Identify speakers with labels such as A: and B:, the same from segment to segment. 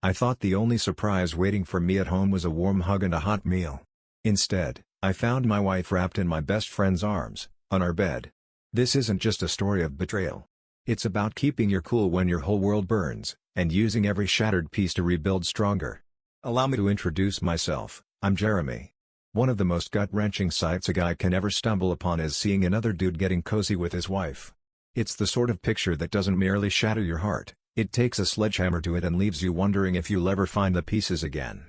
A: I thought the only surprise waiting for me at home was a warm hug and a hot meal. Instead, I found my wife wrapped in my best friend's arms, on our bed. This isn't just a story of betrayal. It's about keeping your cool when your whole world burns, and using every shattered piece to rebuild stronger. Allow me to introduce myself. I'm Jeremy. One of the most gut-wrenching sights a guy can ever stumble upon is seeing another dude getting cozy with his wife. It's the sort of picture that doesn't merely shatter your heart, it takes a sledgehammer to it and leaves you wondering if you'll ever find the pieces again.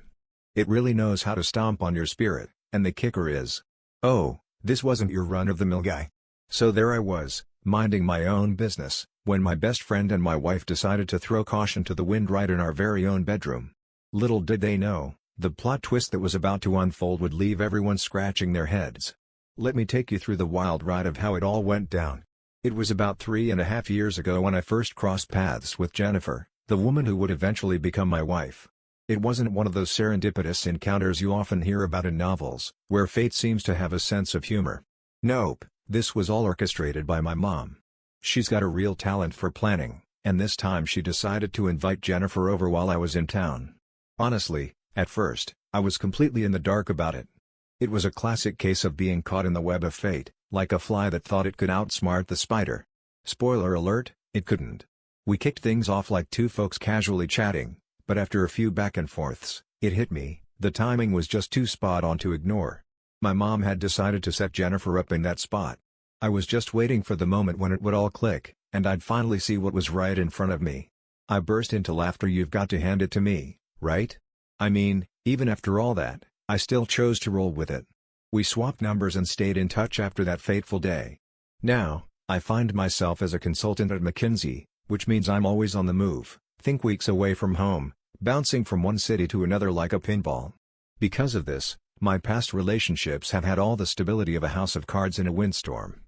A: It really knows how to stomp on your spirit, and the kicker is, oh, this wasn't your run-of-the-mill guy. So there I was, minding my own business, when my best friend and my wife decided to throw caution to the wind right in our very own bedroom. Little did they know, the plot twist that was about to unfold would leave everyone scratching their heads. Let me take you through the wild ride of how it all went down. It was about 3.5 years ago when I first crossed paths with Jennifer, the woman who would eventually become my wife. It wasn't one of those serendipitous encounters you often hear about in novels, where fate seems to have a sense of humor. Nope, this was all orchestrated by my mom. She's got a real talent for planning, and this time she decided to invite Jennifer over while I was in town. Honestly, at first, I was completely in the dark about it. It was a classic case of being caught in the web of fate, like a fly that thought it could outsmart the spider. Spoiler alert, it couldn't. We kicked things off like two folks casually chatting, but after a few back and forths, it hit me, the timing was just too spot on to ignore. My mom had decided to set Jennifer up in that spot. I was just waiting for the moment when it would all click, and I'd finally see what was right in front of me. I burst into laughter. You've got to hand it to me, right? I mean, even after all that, I still chose to roll with it. We swapped numbers and stayed in touch after that fateful day. Now, I find myself as a consultant at McKinsey, which means I'm always on the move, think weeks away from home, bouncing from one city to another like a pinball. Because of this, my past relationships have had all the stability of a house of cards in a windstorm.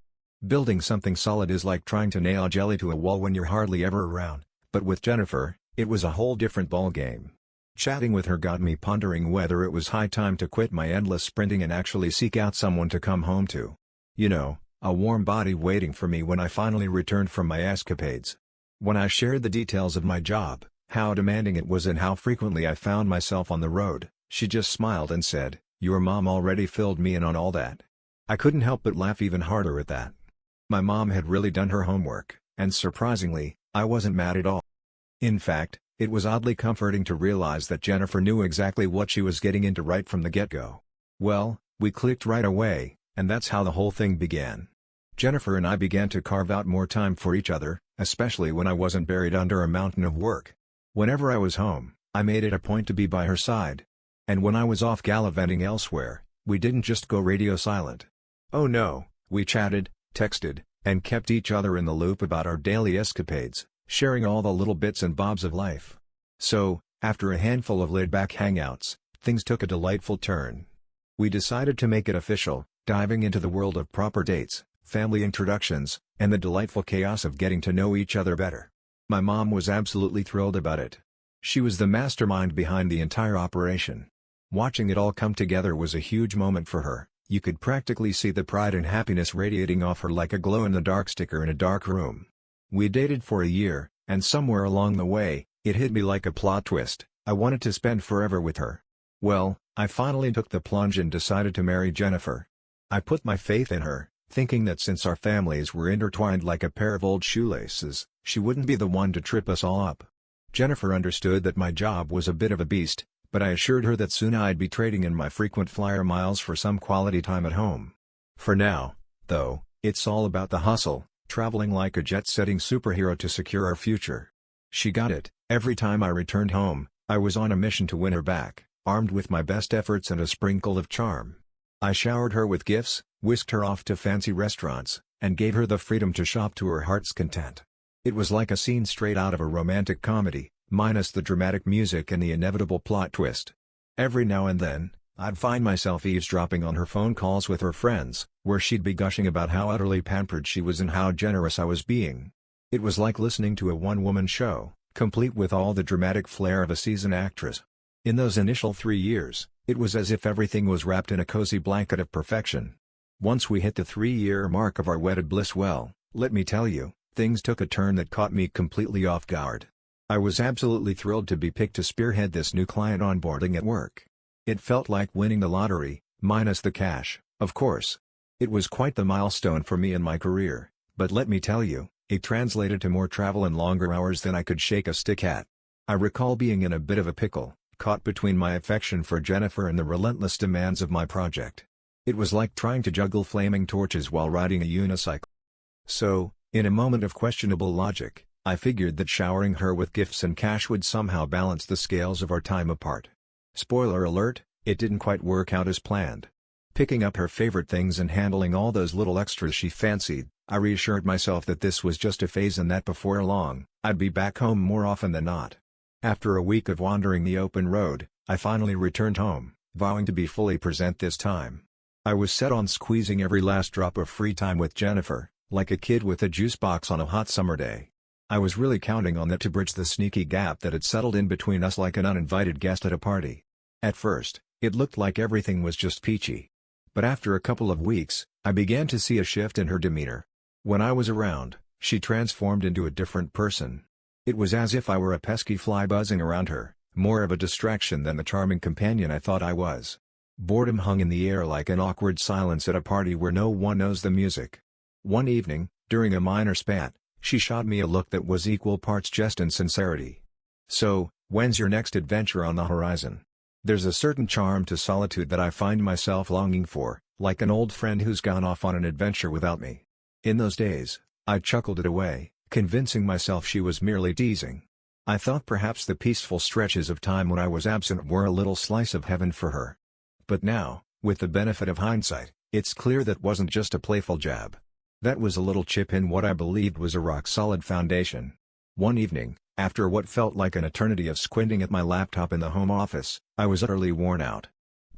A: Building something solid is like trying to nail jelly to a wall when you're hardly ever around, but with Jennifer, it was a whole different ballgame. Chatting with her got me pondering whether it was high time to quit my endless sprinting and actually seek out someone to come home to. You know, a warm body waiting for me when I finally returned from my escapades. When I shared the details of my job, how demanding it was and how frequently I found myself on the road, she just smiled and said, "Your mom already filled me in on all that." I couldn't help but laugh even harder at that. My mom had really done her homework, and surprisingly, I wasn't mad at all. In fact, it was oddly comforting to realize that Jennifer knew exactly what she was getting into right from the get-go. Well, we clicked right away, and that's how the whole thing began. Jennifer and I began to carve out more time for each other, especially when I wasn't buried under a mountain of work. Whenever I was home, I made it a point to be by her side. And when I was off gallivanting elsewhere, we didn't just go radio silent. Oh no, we chatted, texted, and kept each other in the loop about our daily escapades, sharing all the little bits and bobs of life. So, after a handful of laid-back hangouts, things took a delightful turn. We decided to make it official, diving into the world of proper dates, family introductions, and the delightful chaos of getting to know each other better. My mom was absolutely thrilled about it. She was the mastermind behind the entire operation. Watching it all come together was a huge moment for her. You could practically see the pride and happiness radiating off her like a glow-in-the-dark sticker in a dark room. We dated for a year, and somewhere along the way, it hit me like a plot twist. I wanted to spend forever with her. Well, I finally took the plunge and decided to marry Jennifer. I put my faith in her, thinking that since our families were intertwined like a pair of old shoelaces, she wouldn't be the one to trip us all up. Jennifer understood that my job was a bit of a beast, but I assured her that soon I'd be trading in my frequent flyer miles for some quality time at home. For now, though, it's all about the hustle, traveling like a jet-setting superhero to secure our future. She got it. Every time I returned home, I was on a mission to win her back, armed with my best efforts and a sprinkle of charm. I showered her with gifts, whisked her off to fancy restaurants, and gave her the freedom to shop to her heart's content. It was like a scene straight out of a romantic comedy, minus the dramatic music and the inevitable plot twist. Every now and then, I'd find myself eavesdropping on her phone calls with her friends, where she'd be gushing about how utterly pampered she was and how generous I was being. It was like listening to a one-woman show, complete with all the dramatic flair of a seasoned actress. In those initial 3 years, it was as if everything was wrapped in a cozy blanket of perfection. Once we hit the 3-year mark of our wedded bliss, well, let me tell you, things took a turn that caught me completely off guard. I was absolutely thrilled to be picked to spearhead this new client onboarding at work. It felt like winning the lottery, minus the cash, of course. It was quite the milestone for me in my career, but let me tell you, it translated to more travel and longer hours than I could shake a stick at. I recall being in a bit of a pickle, caught between my affection for Jennifer and the relentless demands of my project. It was like trying to juggle flaming torches while riding a unicycle. So, in a moment of questionable logic, I figured that showering her with gifts and cash would somehow balance the scales of our time apart. Spoiler alert, it didn't quite work out as planned. Picking up her favorite things and handling all those little extras she fancied, I reassured myself that this was just a phase and that before long, I'd be back home more often than not. After a week of wandering the open road, I finally returned home, vowing to be fully present this time. I was set on squeezing every last drop of free time with Jennifer, like a kid with a juice box on a hot summer day. I was really counting on that to bridge the sneaky gap that had settled in between us like an uninvited guest at a party. At first, it looked like everything was just peachy. But after a couple of weeks, I began to see a shift in her demeanor. When I was around, she transformed into a different person. It was as if I were a pesky fly buzzing around her, more of a distraction than the charming companion I thought I was. Boredom hung in the air like an awkward silence at a party where no one knows the music. One evening, during a minor spat, she shot me a look that was equal parts jest and sincerity. "So, when's your next adventure on the horizon?" There's a certain charm to solitude that I find myself longing for, like an old friend who's gone off on an adventure without me. In those days, I chuckled it away, convincing myself she was merely teasing. I thought perhaps the peaceful stretches of time when I was absent were a little slice of heaven for her. But now, with the benefit of hindsight, it's clear that wasn't just a playful jab. That was a little chip in what I believed was a rock-solid foundation. One evening, after what felt like an eternity of squinting at my laptop in the home office, I was utterly worn out.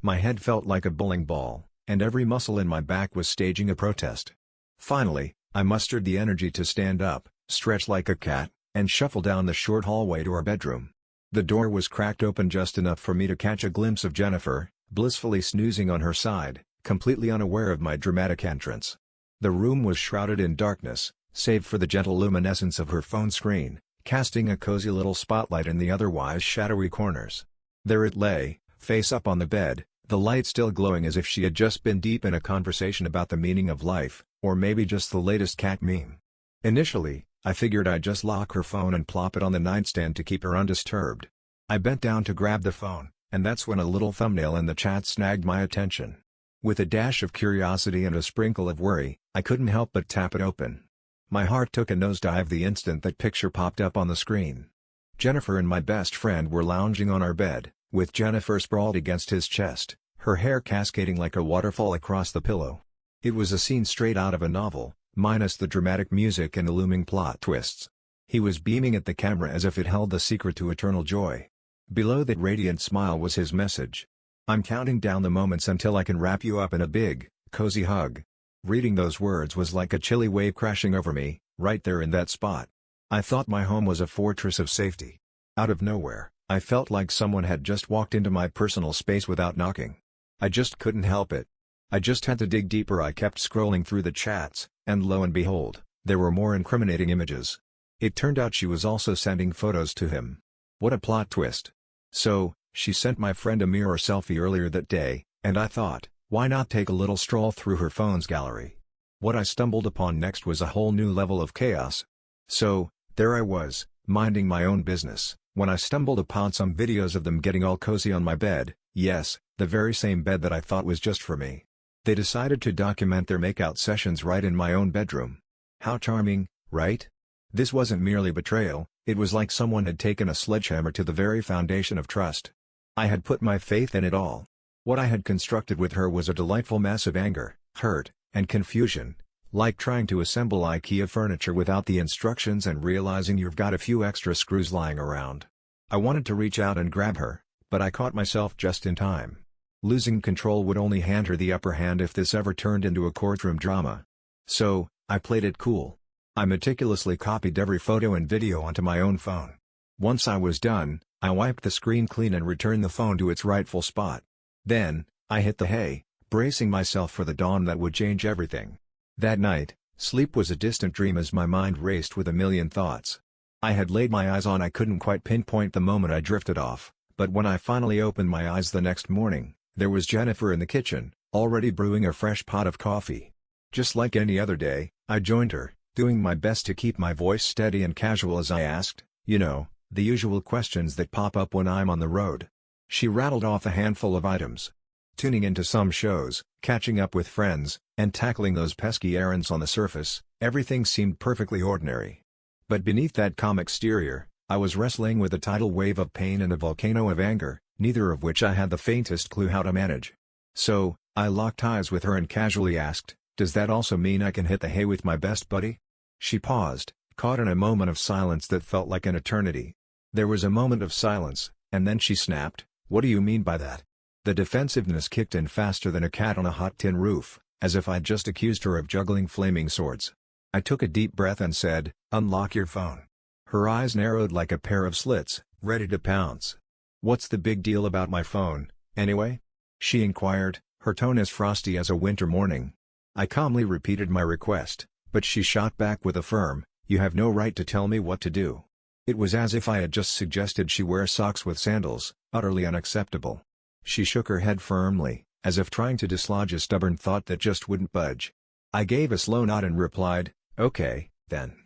A: My head felt like a bowling ball, and every muscle in my back was staging a protest. Finally, I mustered the energy to stand up, stretch like a cat, and shuffle down the short hallway to our bedroom. The door was cracked open just enough for me to catch a glimpse of Jennifer, blissfully snoozing on her side, completely unaware of my dramatic entrance. The room was shrouded in darkness, save for the gentle luminescence of her phone screen, casting a cozy little spotlight in the otherwise shadowy corners. There it lay, face up on the bed, the light still glowing as if she had just been deep in a conversation about the meaning of life, or maybe just the latest cat meme. Initially, I figured I'd just lock her phone and plop it on the nightstand to keep her undisturbed. I bent down to grab the phone, and that's when a little thumbnail in the chat snagged my attention. With a dash of curiosity and a sprinkle of worry, I couldn't help but tap it open. My heart took a nosedive the instant that picture popped up on the screen. Jennifer and my best friend were lounging on our bed, with Jennifer sprawled against his chest, her hair cascading like a waterfall across the pillow. It was a scene straight out of a novel, minus the dramatic music and the looming plot twists. He was beaming at the camera as if it held the secret to eternal joy. Below that radiant smile was his message. "I'm counting down the moments until I can wrap you up in a big, cozy hug." Reading those words was like a chilly wave crashing over me, right there in that spot. I thought my home was a fortress of safety. Out of nowhere, I felt like someone had just walked into my personal space without knocking. I just couldn't help it. I just had to dig deeper. I kept scrolling through the chats, and lo and behold, there were more incriminating images. It turned out she was also sending photos to him. What a plot twist. So, she sent my friend a mirror selfie earlier that day, and I thought, why not take a little stroll through her phone's gallery? What I stumbled upon next was a whole new level of chaos. So, there I was, minding my own business, when I stumbled upon some videos of them getting all cozy on my bed, yes, the very same bed that I thought was just for me. They decided to document their makeout sessions right in my own bedroom. How charming, right? This wasn't merely betrayal, it was like someone had taken a sledgehammer to the very foundation of trust. I had put my faith in it all. What I had constructed with her was a delightful mess of anger, hurt, and confusion, like trying to assemble IKEA furniture without the instructions and realizing you've got a few extra screws lying around. I wanted to reach out and grab her, but I caught myself just in time. Losing control would only hand her the upper hand if this ever turned into a courtroom drama. So, I played it cool. I meticulously copied every photo and video onto my own phone. Once I was done, I wiped the screen clean and returned the phone to its rightful spot. Then, I hit the hay, bracing myself for the dawn that would change everything. That night, sleep was a distant dream as my mind raced with a million thoughts. I had laid my eyes on. I couldn't quite pinpoint the moment I drifted off, but when I finally opened my eyes the next morning, there was Jennifer in the kitchen, already brewing a fresh pot of coffee. Just like any other day, I joined her, doing my best to keep my voice steady and casual as I asked, the usual questions that pop up when I'm on the road. She rattled off a handful of items. Tuning into some shows, catching up with friends, and tackling those pesky errands. On the surface, everything seemed perfectly ordinary. But beneath that calm exterior, I was wrestling with a tidal wave of pain and a volcano of anger, neither of which I had the faintest clue how to manage. So, I locked eyes with her and casually asked, "Does that also mean I can hit the hay with my best buddy?" She paused, caught in a moment of silence that felt like an eternity. There was a moment of silence, and then she snapped, "What do you mean by that?" The defensiveness kicked in faster than a cat on a hot tin roof, as if I'd just accused her of juggling flaming swords. I took a deep breath and said, "Unlock your phone." Her eyes narrowed like a pair of slits, ready to pounce. "What's the big deal about my phone, anyway?" she inquired, her tone as frosty as a winter morning. I calmly repeated my request, but she shot back with a firm, "You have no right to tell me what to do." It was as if I had just suggested she wear socks with sandals, utterly unacceptable. She shook her head firmly, as if trying to dislodge a stubborn thought that just wouldn't budge. I gave a slow nod and replied, "Okay, then."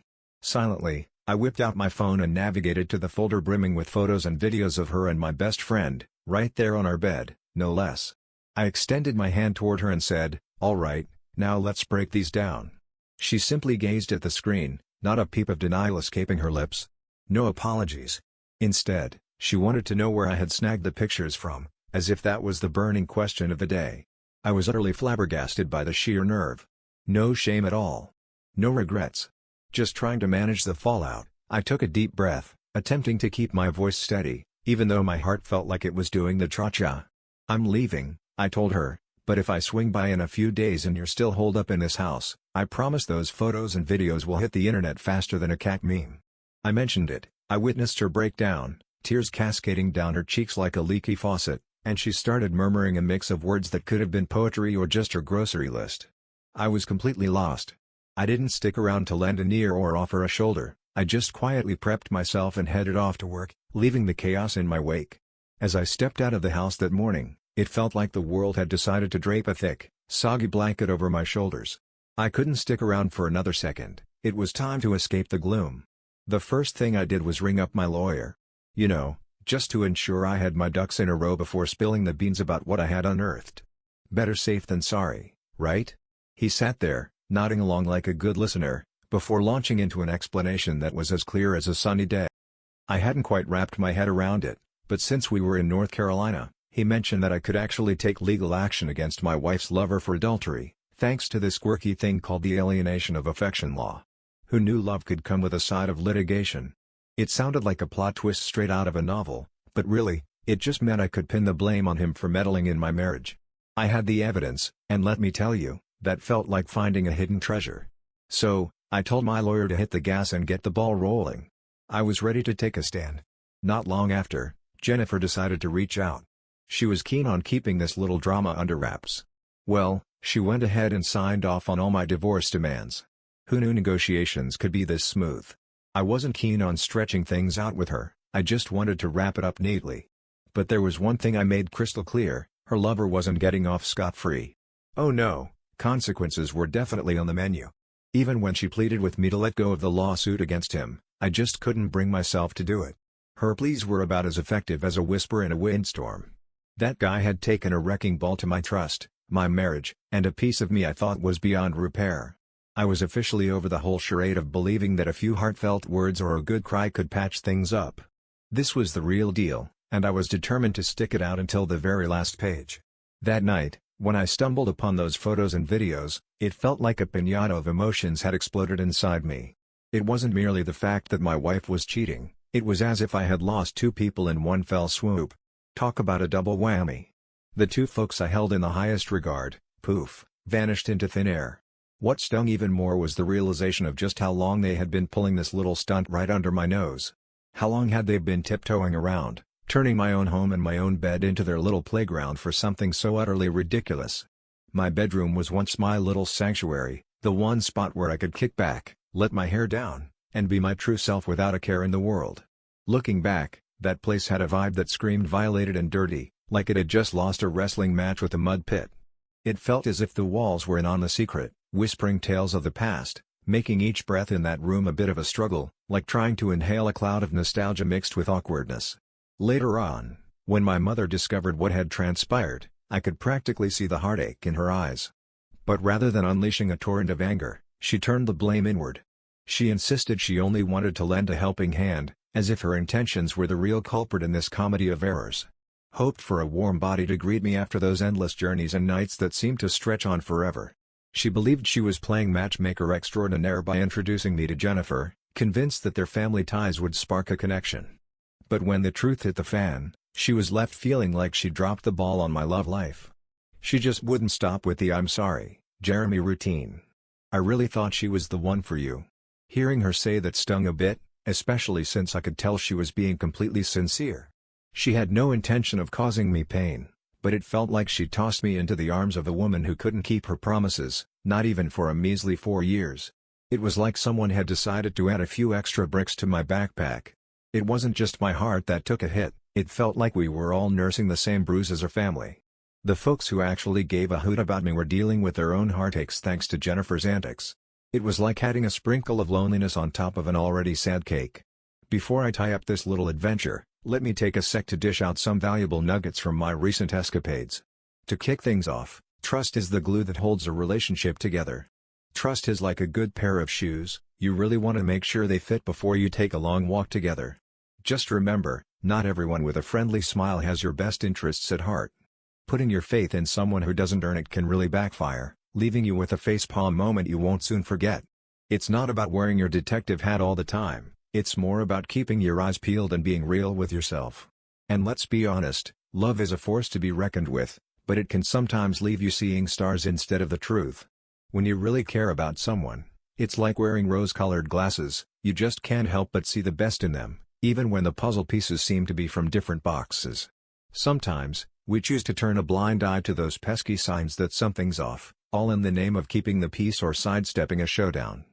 A: Silently, I whipped out my phone and navigated to the folder brimming with photos and videos of her and my best friend, right there on our bed, no less. I extended my hand toward her and said, "All right, now let's break these down." She simply gazed at the screen, not a peep of denial escaping her lips. No apologies. Instead, she wanted to know where I had snagged the pictures from, as if that was the burning question of the day. I was utterly flabbergasted by the sheer nerve. No shame at all. No regrets. Just trying to manage the fallout. I took a deep breath, attempting to keep my voice steady, even though my heart felt like it was doing the cha-cha. "I'm leaving," I told her, "but if I swing by in a few days and you're still holed up in this house, I promise those photos and videos will hit the internet faster than a cat meme." I mentioned it, I witnessed her break down, tears cascading down her cheeks like a leaky faucet, and she started murmuring a mix of words that could have been poetry or just her grocery list. I was completely lost. I didn't stick around to lend an ear or offer a shoulder, I just quietly prepped myself and headed off to work, leaving the chaos in my wake. As I stepped out of the house that morning, it felt like the world had decided to drape a thick, soggy blanket over my shoulders. I couldn't stick around for another second, it was time to escape the gloom. The first thing I did was ring up my lawyer. Just to ensure I had my ducks in a row before spilling the beans about what I had unearthed. Better safe than sorry, right? He sat there, nodding along like a good listener, before launching into an explanation that was as clear as a sunny day. I hadn't quite wrapped my head around it, but since we were in North Carolina, he mentioned that I could actually take legal action against my wife's lover for adultery, thanks to this quirky thing called the alienation of affection law. Who knew love could come with a side of litigation? It sounded like a plot twist straight out of a novel, but really, it just meant I could pin the blame on him for meddling in my marriage. I had the evidence, and let me tell you, that felt like finding a hidden treasure. So, I told my lawyer to hit the gas and get the ball rolling. I was ready to take a stand. Not long after, Jennifer decided to reach out. She was keen on keeping this little drama under wraps. Well, she went ahead and signed off on all my divorce demands. Who knew negotiations could be this smooth? I wasn't keen on stretching things out with her, I just wanted to wrap it up neatly. But there was one thing I made crystal clear, her lover wasn't getting off scot-free. Oh no, consequences were definitely on the menu. Even when she pleaded with me to let go of the lawsuit against him, I just couldn't bring myself to do it. Her pleas were about as effective as a whisper in a windstorm. That guy had taken a wrecking ball to my trust, my marriage, and a piece of me I thought was beyond repair. I was officially over the whole charade of believing that a few heartfelt words or a good cry could patch things up. This was the real deal, and I was determined to stick it out until the very last page. That night, when I stumbled upon those photos and videos, it felt like a piñata of emotions had exploded inside me. It wasn't merely the fact that my wife was cheating, it was as if I had lost two people in one fell swoop. Talk about a double whammy. The two folks I held in the highest regard, poof, vanished into thin air. What stung even more was the realization of just how long they had been pulling this little stunt right under my nose. How long had they been tiptoeing around, turning my own home and my own bed into their little playground for something so utterly ridiculous? My bedroom was once my little sanctuary, the one spot where I could kick back, let my hair down, and be my true self without a care in the world. Looking back, that place had a vibe that screamed violated and dirty, like it had just lost a wrestling match with a mud pit. It felt as if the walls were in on the secret, whispering tales of the past, making each breath in that room a bit of a struggle, like trying to inhale a cloud of nostalgia mixed with awkwardness. Later on, when my mother discovered what had transpired, I could practically see the heartache in her eyes. But rather than unleashing a torrent of anger, she turned the blame inward. She insisted she only wanted to lend a helping hand, as if her intentions were the real culprit in this comedy of errors. Hoped for a warm body to greet me after those endless journeys and nights that seemed to stretch on forever. She believed she was playing matchmaker extraordinaire by introducing me to Jennifer, convinced that their family ties would spark a connection. But when the truth hit the fan, she was left feeling like she dropped the ball on my love life. She just wouldn't stop with the "I'm sorry, Jeremy" routine. "I really thought she was the one for you." Hearing her say that stung a bit, especially since I could tell she was being completely sincere. She had no intention of causing me pain, but it felt like she tossed me into the arms of a woman who couldn't keep her promises, not even for a measly 4 years. It was like someone had decided to add a few extra bricks to my backpack. It wasn't just my heart that took a hit, it felt like we were all nursing the same bruise as a family. The folks who actually gave a hoot about me were dealing with their own heartaches thanks to Jennifer's antics. It was like adding a sprinkle of loneliness on top of an already sad cake. Before I tie up this little adventure, let me take a sec to dish out some valuable nuggets from my recent escapades. To kick things off, trust is the glue that holds a relationship together. Trust is like a good pair of shoes, you really want to make sure they fit before you take a long walk together. Just remember, not everyone with a friendly smile has your best interests at heart. Putting your faith in someone who doesn't earn it can really backfire, leaving you with a facepalm moment you won't soon forget. It's not about wearing your detective hat all the time, it's more about keeping your eyes peeled and being real with yourself. And let's be honest, love is a force to be reckoned with, but it can sometimes leave you seeing stars instead of the truth. When you really care about someone, it's like wearing rose-colored glasses, you just can't help but see the best in them, even when the puzzle pieces seem to be from different boxes. Sometimes, we choose to turn a blind eye to those pesky signs that something's off, all in the name of keeping the peace or sidestepping a showdown.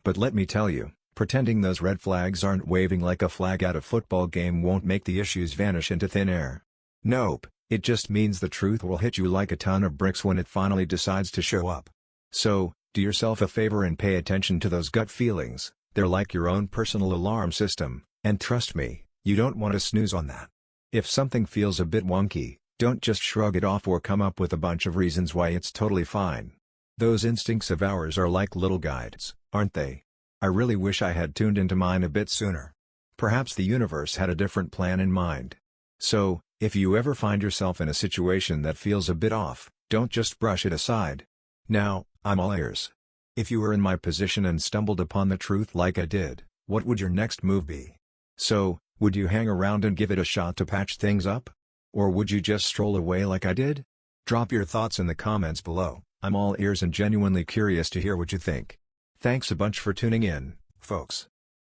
A: But let me tell you, pretending those red flags aren't waving like a flag at a football game won't make the issues vanish into thin air. Nope, it just means the truth will hit you like a ton of bricks when it finally decides to show up. So, do yourself a favor and pay attention to those gut feelings, they're like your own personal alarm system, and trust me, you don't want to snooze on that. If something feels a bit wonky, don't just shrug it off or come up with a bunch of reasons why it's totally fine. Those instincts of ours are like little guides, aren't they? I really wish I had tuned into mine a bit sooner. Perhaps the universe had a different plan in mind. So, if you ever find yourself in a situation that feels a bit off, don't just brush it aside. Now, I'm all ears. If you were in my position and stumbled upon the truth like I did, what would your next move be? So, would you hang around and give it a shot to patch things up? Or would you just stroll away like I did? Drop your thoughts in the comments below, I'm all ears and genuinely curious to hear what you think. Thanks a bunch for tuning in, folks.